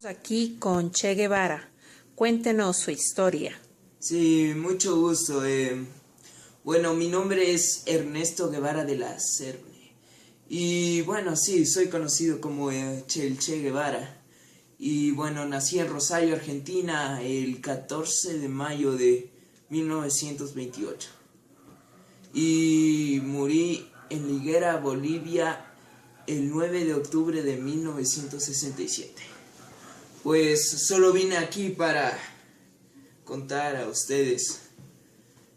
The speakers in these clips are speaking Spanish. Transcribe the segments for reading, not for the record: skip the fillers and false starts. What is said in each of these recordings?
Aquí con Che Guevara. Cuéntenos su historia. Sí, mucho gusto. Bueno, mi nombre es Ernesto Guevara de la Serna. Y bueno, sí, soy conocido como el Che Guevara. Y bueno, nací en Rosario, Argentina, el 14 de mayo de 1928. Y morí en Liguera, Bolivia, el 9 de octubre de 1967. Pues solo vine aquí para contar a ustedes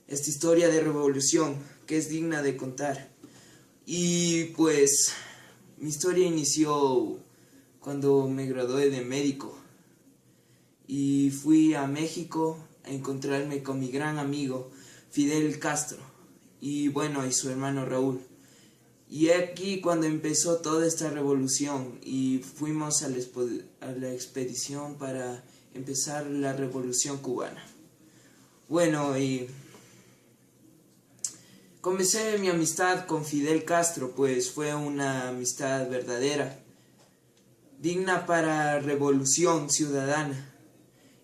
esta historia de revolución que es digna de contar. Y pues mi historia inició cuando me gradué de médico y fui a México a encontrarme con mi gran amigo Fidel Castro y bueno, y su hermano Raúl. Y aquí cuando empezó toda esta revolución y fuimos a la expedición para empezar la revolución cubana. Bueno, y comencé mi amistad con Fidel Castro, pues fue una amistad verdadera, digna para revolución ciudadana.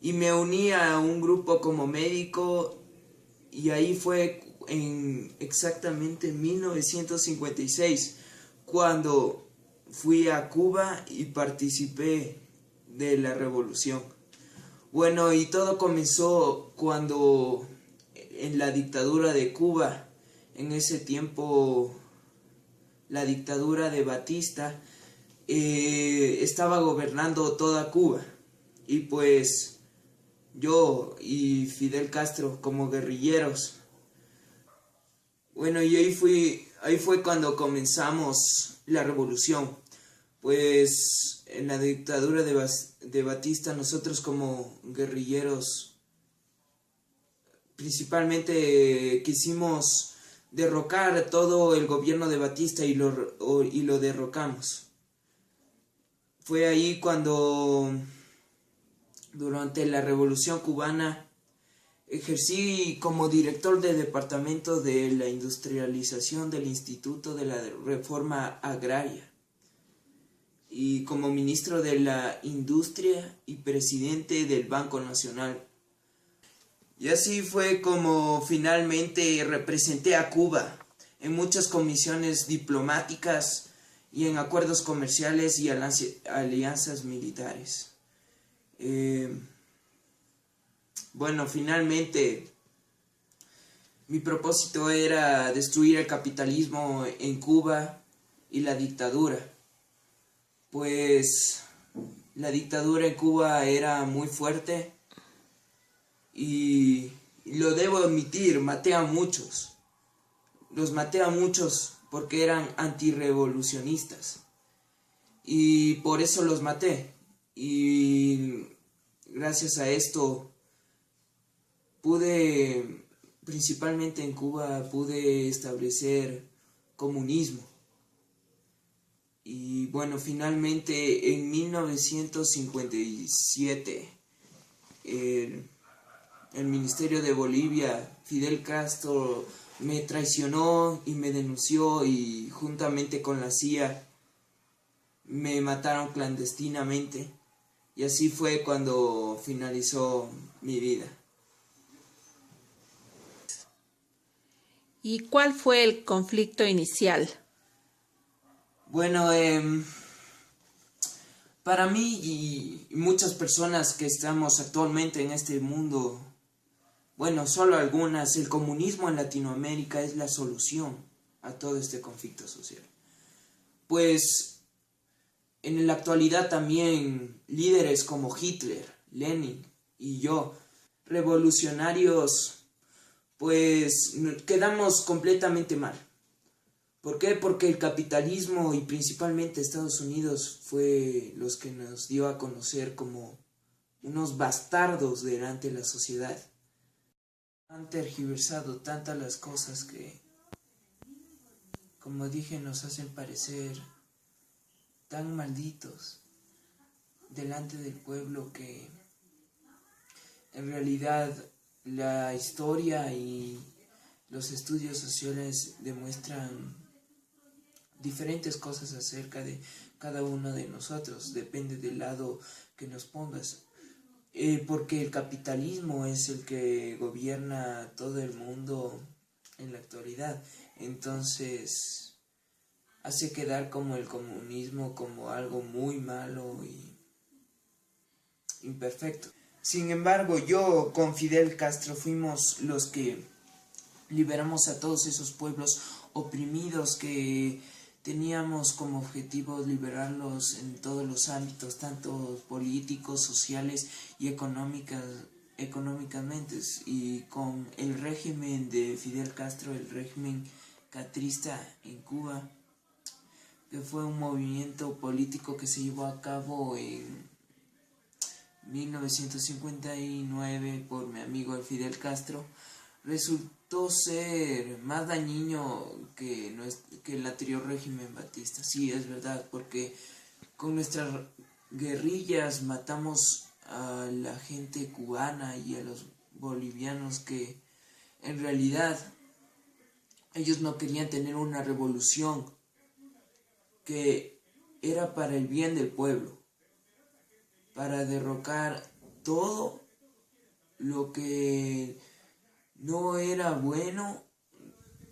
Y me uní a un grupo como médico y ahí fue en exactamente 1956 cuando fui a Cuba y participé de la revolución. Bueno, y todo comenzó cuando en la dictadura de Cuba, en ese tiempo la dictadura de Batista, estaba gobernando toda Cuba. Y pues yo y Fidel Castro como guerrilleros. Bueno, y ahí fue cuando comenzamos la revolución. Pues en la dictadura de Batista nosotros como guerrilleros principalmente quisimos derrocar todo el gobierno de Batista y lo derrocamos. Fue ahí cuando durante la Revolución Cubana ejercí como director de departamento de la industrialización del Instituto de la Reforma Agraria y como ministro de la Industria y presidente del Banco Nacional. Y así fue como finalmente representé a Cuba en muchas comisiones diplomáticas y en acuerdos comerciales y alianzas militares. Bueno, finalmente mi propósito era destruir el capitalismo en Cuba y la dictadura. Pues la dictadura en Cuba era muy fuerte y lo debo admitir, maté a muchos. Los maté a muchos porque eran antirrevolucionistas y por eso los maté. Y gracias a esto principalmente en Cuba, pude establecer comunismo. Y bueno, finalmente en 1957, el Ministerio de Bolivia, Fidel Castro, me traicionó y me denunció y juntamente con la CIA me mataron clandestinamente. Y así fue cuando finalizó mi vida. ¿Y cuál fue el conflicto inicial? Bueno, para mí y muchas personas que estamos actualmente en este mundo, bueno, solo algunas, el comunismo en Latinoamérica es la solución a todo este conflicto social. Pues en la actualidad también líderes como Hitler, Lenin y yo, revolucionarios, pues quedamos completamente mal. ¿Por qué? Porque el capitalismo y principalmente Estados Unidos fue los que nos dio a conocer como unos bastardos delante de la sociedad. Han tergiversado tantas las cosas que, como dije, nos hacen parecer tan malditos delante del pueblo que en realidad la historia y los estudios sociales demuestran diferentes cosas acerca de cada uno de nosotros, depende del lado que nos pongas. Porque el capitalismo es el que gobierna todo el mundo en la actualidad. Entonces hace quedar como el comunismo como algo muy malo y imperfecto. Sin embargo, yo con Fidel Castro fuimos los que liberamos a todos esos pueblos oprimidos que teníamos como objetivo liberarlos en todos los ámbitos, tanto políticos, sociales y económicamente. Y con el régimen de Fidel Castro, el régimen castrista en Cuba, que fue un movimiento político que se llevó a cabo en 1959 por mi amigo Fidel Castro, resultó ser más dañino que el anterior régimen batista. Sí, es verdad, porque con nuestras guerrillas matamos a la gente cubana y a los bolivianos que en realidad ellos no querían tener una revolución que era para el bien del pueblo, para derrocar todo lo que no era bueno,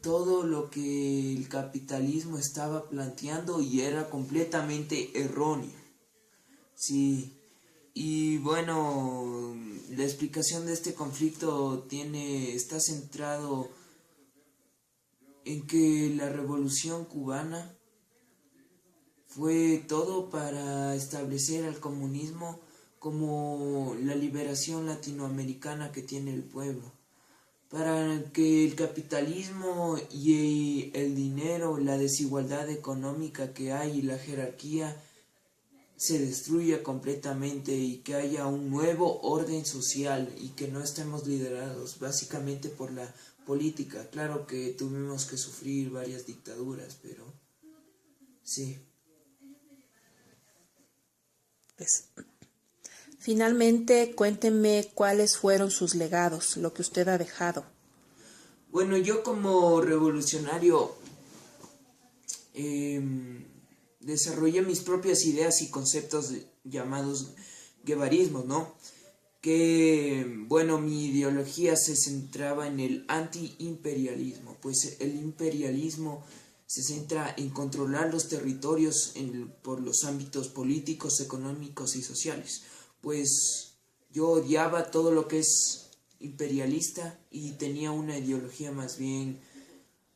todo lo que el capitalismo estaba planteando y era completamente erróneo. Sí, y bueno, la explicación de este conflicto está centrado en que la revolución cubana fue todo para establecer al comunismo como la liberación latinoamericana que tiene el pueblo, para que el capitalismo y el dinero, la desigualdad económica que hay y la jerarquía se destruya completamente y que haya un nuevo orden social y que no estemos liderados básicamente por la política. Claro que tuvimos que sufrir varias dictaduras, pero sí. Pues, finalmente, cuénteme cuáles fueron sus legados, lo que usted ha dejado. Bueno, yo como revolucionario desarrollé mis propias ideas y conceptos llamados guevarismos, ¿no? Que, bueno, mi ideología se centraba en el antiimperialismo, pues el imperialismo se centra en controlar los territorios por los ámbitos políticos, económicos y sociales. Pues yo odiaba todo lo que es imperialista y tenía una ideología más bien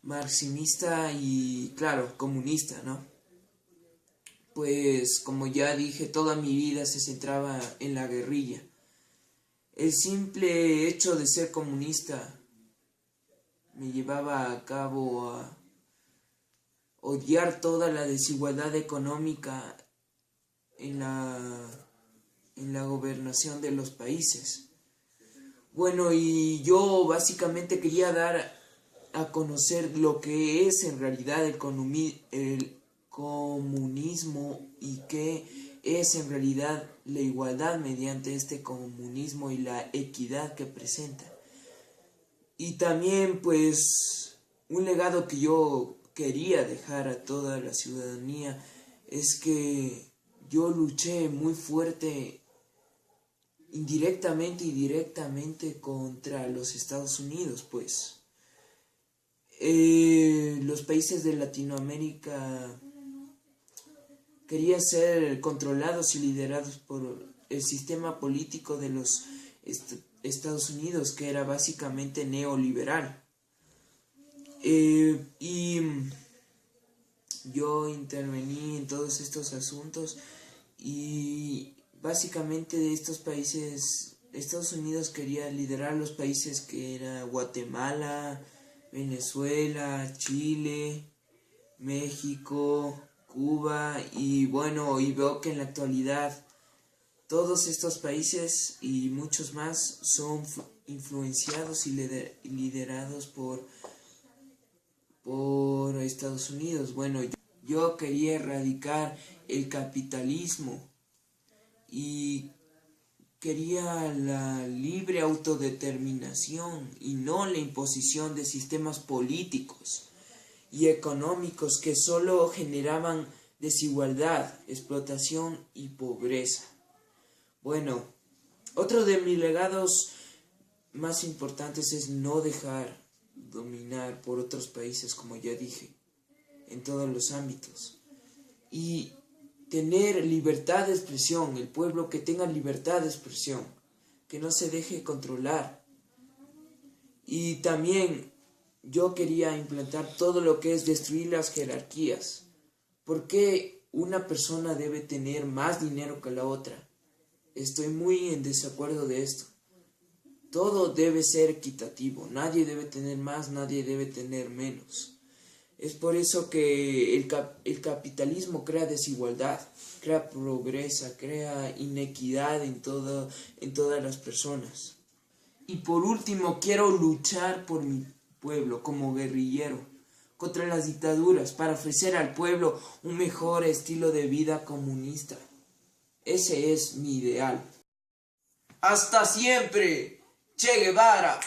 marxista y, claro, comunista, ¿no? Pues, como ya dije, toda mi vida se centraba en la guerrilla. El simple hecho de ser comunista me llevaba a cabo a odiar toda la desigualdad económica en la gobernación de los países. Bueno, y yo básicamente quería dar a conocer lo que es en realidad el comunismo y qué es en realidad la igualdad mediante este comunismo y la equidad que presenta. Y también, pues, un legado que yo quería dejar a toda la ciudadanía es que yo luché muy fuerte indirectamente y directamente contra los Estados Unidos, pues. Los países de Latinoamérica querían ser controlados y liderados por el sistema político de los Estados Unidos, que era básicamente neoliberal. Y yo intervení en todos estos asuntos y básicamente de estos países, Estados Unidos quería liderar los países que era Guatemala, Venezuela, Chile, México, Cuba y bueno, y veo que en la actualidad todos estos países y muchos más son influenciados y liderados por Estados Unidos. Bueno, yo quería erradicar el capitalismo y quería la libre autodeterminación y no la imposición de sistemas políticos y económicos que solo generaban desigualdad, explotación y pobreza. Bueno, otro de mis legados más importantes es no dejar dominar por otros países, como ya dije, en todos los ámbitos. Y tener libertad de expresión, el pueblo que tenga libertad de expresión, que no se deje controlar. Y también yo quería implantar todo lo que es destruir las jerarquías. ¿Por qué una persona debe tener más dinero que la otra? Estoy muy en desacuerdo de esto. Todo debe ser equitativo, nadie debe tener más, nadie debe tener menos. Es por eso que el capitalismo crea desigualdad, crea pobreza, crea inequidad en todas las personas. Y por último, quiero luchar por mi pueblo como guerrillero contra las dictaduras para ofrecer al pueblo un mejor estilo de vida comunista. Ese es mi ideal. ¡Hasta siempre! ¡Che Guevara!